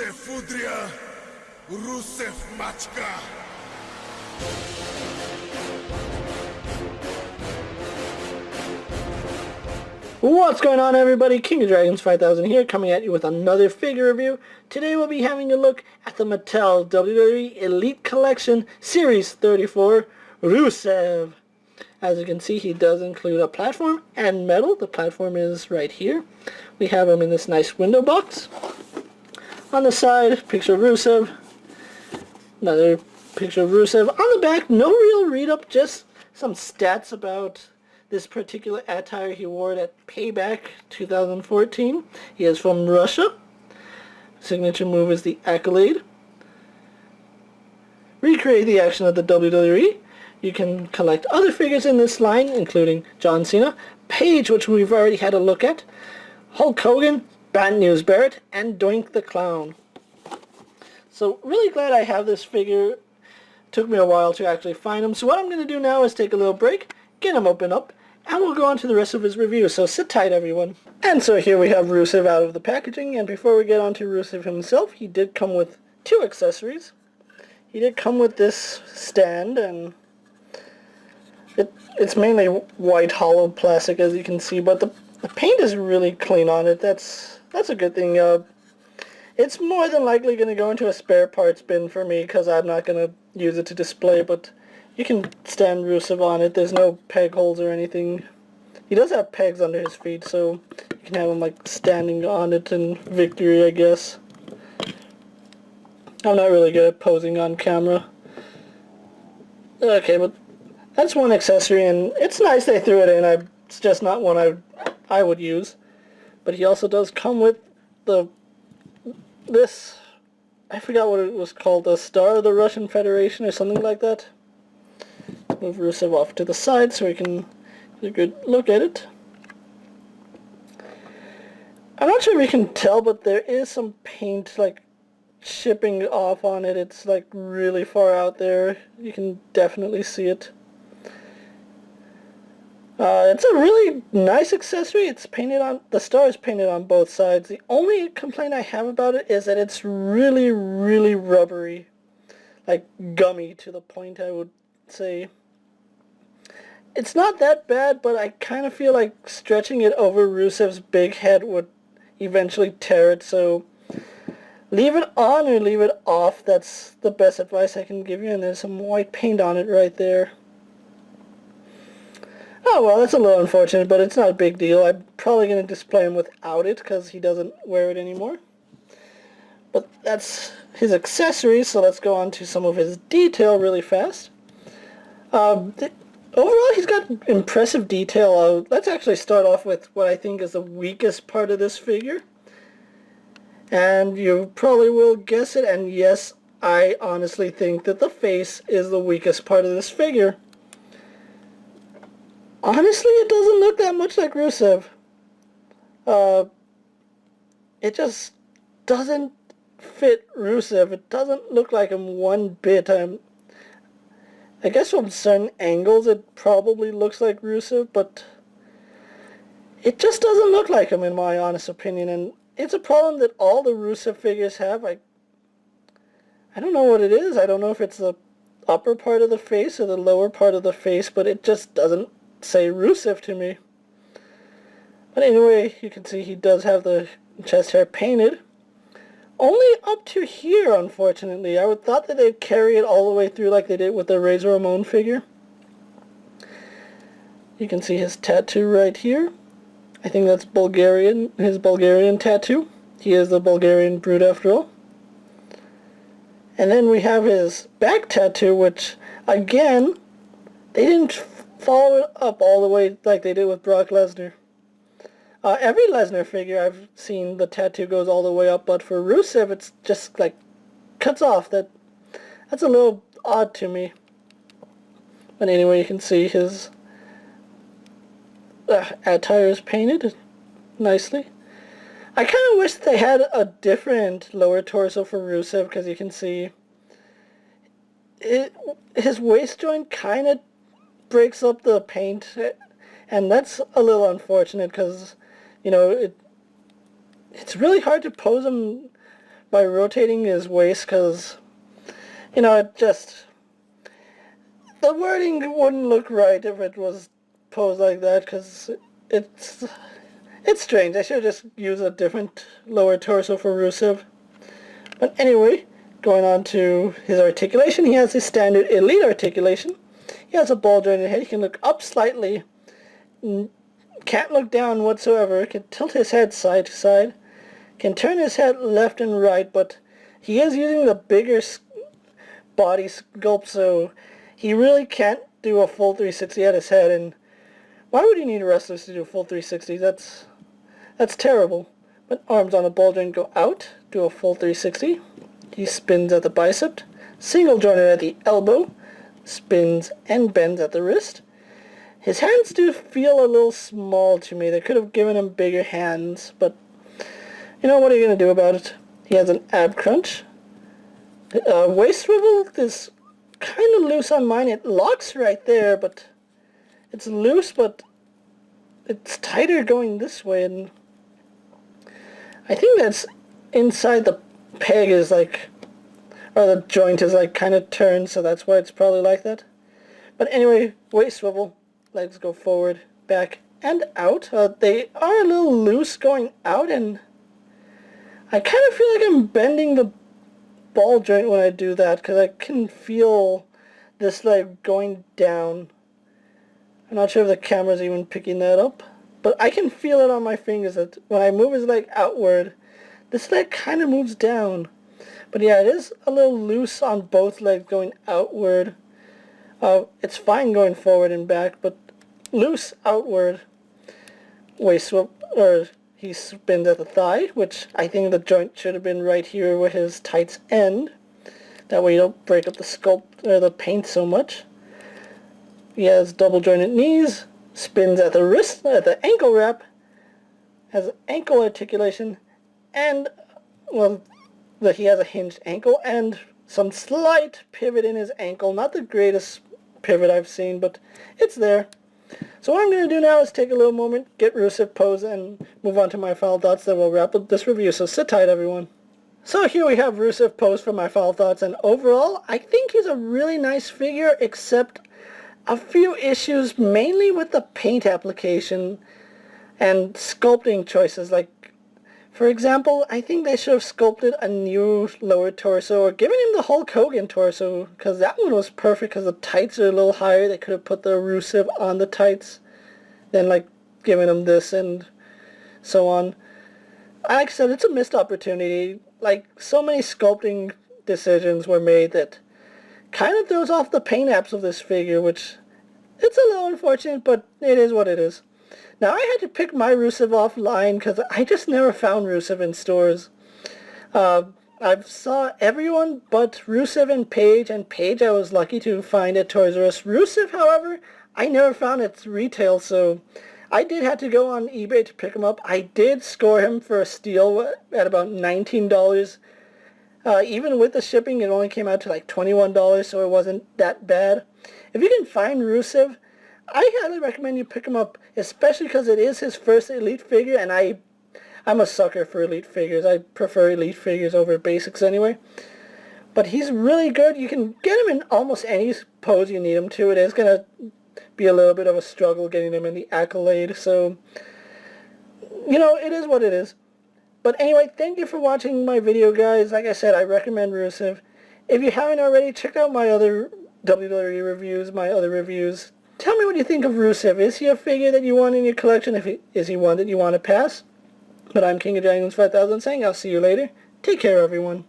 Rusev Fudria, Rusev Machka. What's going on, everybody? King of Dragons 5000 here, coming at you with another figure review. Today we'll be having a look at the Mattel WWE Elite Collection Series 34 Rusev. As you can see, he does include a platform and medal. The platform is right here. We have him in this nice window box. On the side, picture of Rusev. Another picture of Rusev. On the back, no real read-up, just some stats about this particular attire he wore at Payback 2014. He is from Russia. Signature move is the Accolade. Recreate the action of the WWE. You can collect other figures in this line, including John Cena, Paige, which we've already had a look at, Hulk Hogan, Bad News Barrett, and Doink the Clown. So really glad I have this figure. Took me a while to actually find him. So what I'm going to do now is take a little break, get him open up, and we'll go on to the rest of his review. So sit tight, everyone. And so here we have Rusev out of the packaging. And before we get on to Rusev himself, he did come with two accessories. He did come with this stand, and it's mainly white hollow plastic, as you can see, but the paint is really clean on it. That's a good thing. It's more than likely going to go into a spare parts bin for me, because I'm not going to use it to display, but you can stand Rusev on it. There's no peg holes or anything. He does have pegs under his feet, so you can have him like standing on it in victory, I guess. I'm not really good at posing on camera. Okay, but that's one accessory, and it's nice they threw it in. It's just not one I would use. But he also does come with this, I forgot what it was called, the Star of the Russian Federation or something like that. Move Rusev off to the side so we can get a good look at it. I'm not sure if you can tell, but there is some paint like chipping off on it. It's like really far out there. You can definitely see it. It's a really nice accessory. It's painted on, the star is painted on both sides. The only complaint I have about it is that it's really, really rubbery. Like gummy to the point, I would say. It's not that bad, but I kind of feel like stretching it over Rusev's big head would eventually tear it, so leave it on or leave it off. That's the best advice I can give you, and there's some white paint on it right there. Oh, well, that's a little unfortunate, but it's not a big deal. I'm probably going to display him without it because he doesn't wear it anymore. But that's his accessories, so let's go on to some of his detail really fast. Overall, he's got impressive detail. Let's actually start off with what I think is the weakest part of this figure. And you probably will guess it, and yes, I honestly think that the face is the weakest part of this figure. Honestly, it doesn't look that much like Rusev. It just doesn't fit Rusev. It doesn't look like him one bit. I guess from certain angles it probably looks like Rusev, but it just doesn't look like him in my honest opinion, and it's a problem that all the Rusev figures have. I don't know what it is. I don't know if it's the upper part of the face or the lower part of the face, but it just doesn't say Rusev to me. But anyway, you can see he does have the chest hair painted. Only up to here, unfortunately. I would thought that they'd carry it all the way through like they did with the Razor Ramon figure. You can see his tattoo right here. I think that's Bulgarian, his Bulgarian tattoo. He is the Bulgarian Brute after all. And then we have his back tattoo, which, again, they didn't follow it up all the way like they did with Brock Lesnar. Every Lesnar figure I've seen, the tattoo goes all the way up, but for Rusev, it's just like cuts off. That's a little odd to me. But anyway, you can see his attire is painted nicely. I kind of wish they had a different lower torso for Rusev, because you can see his waist joint kind of breaks up the paint, and that's a little unfortunate because, you know, it's really hard to pose him by rotating his waist because, you know, it just, the wording wouldn't look right if it was posed like that because it's strange. I should just use a different lower torso for Rusev. But anyway, going on to his articulation, he has his standard elite articulation. He has a ball jointed head. He can look up slightly, can't look down whatsoever, can tilt his head side to side, can turn his head left and right, but he is using the bigger body sculpt, so he really can't do a full 360 at his head. And why would you need wrestlers to do a full 360? That's terrible. But arms on a ball joint go out, do a full 360. He spins at the bicep, single jointed at the elbow, spins and bends at the wrist. His hands do feel a little small to me. They could have given him bigger hands, but you know, what are you going to do about it? He has an ab crunch. Waist swivel is kind of loose on mine. It locks right there, but it's loose, but it's tighter going this way, and I think that's inside the peg is like, or the joint is like kind of turned, so that's why it's probably like that. But anyway, waist swivel, legs go forward, back, and out. They are a little loose going out, and I kind of feel like I'm bending the ball joint when I do that, because I can feel this leg going down. I'm not sure if the camera's even picking that up, but I can feel it on my fingers that when I move his leg outward, this leg kind of moves down. But yeah, it is a little loose on both legs going outward. It's fine going forward and back, but loose outward. Waist swip, or he spins at the thigh, which I think the joint should have been right here where his tights end. That way you don't break up the sculpt or the paint so much. He has double jointed knees, spins at the wrist, at the ankle wrap, has ankle articulation, and, well, he has a hinged ankle and some slight pivot in his ankle. Not the greatest pivot I've seen, but it's there. So what I'm going to do now is take a little moment, get Rusev pose, and move on to my final thoughts that will wrap up this review. So sit tight, everyone. So here we have Rusev pose for my final thoughts, and overall, I think he's a really nice figure, except a few issues, mainly with the paint application and sculpting choices. Like, for example, I think they should have sculpted a new lower torso or given him the Hulk Hogan torso, because that one was perfect because the tights are a little higher. They could have put the Rusev on the tights, then like giving him this and so on. Like I said, it's a missed opportunity. Like, so many sculpting decisions were made that kind of throws off the paint apps of this figure, which it's a little unfortunate, but it is what it is. Now, I had to pick my Rusev offline because I just never found Rusev in stores. I saw everyone but Rusev and Paige I was lucky to find at Toys R Us. Rusev, however, I never found at retail, so I did have to go on eBay to pick him up. I did score him for a steal at about $19. Even with the shipping, it only came out to like $21, so it wasn't that bad. If you can find Rusev, I highly recommend you pick him up, especially because it is his first Elite figure, and I'm a sucker for Elite figures. I prefer Elite figures over basics anyway. But he's really good. You can get him in almost any pose you need him to. It is going to be a little bit of a struggle getting him in the Accolade, so, you know, it is what it is. But anyway, thank you for watching my video, guys. Like I said, I recommend Rusev. If you haven't already, check out my other WWE reviews, my other reviews. Tell me what you think of Rusev. Is he a figure that you want in your collection? Is he one that you want to pass? But I'm King of Dragons 5000 saying I'll see you later. Take care, everyone.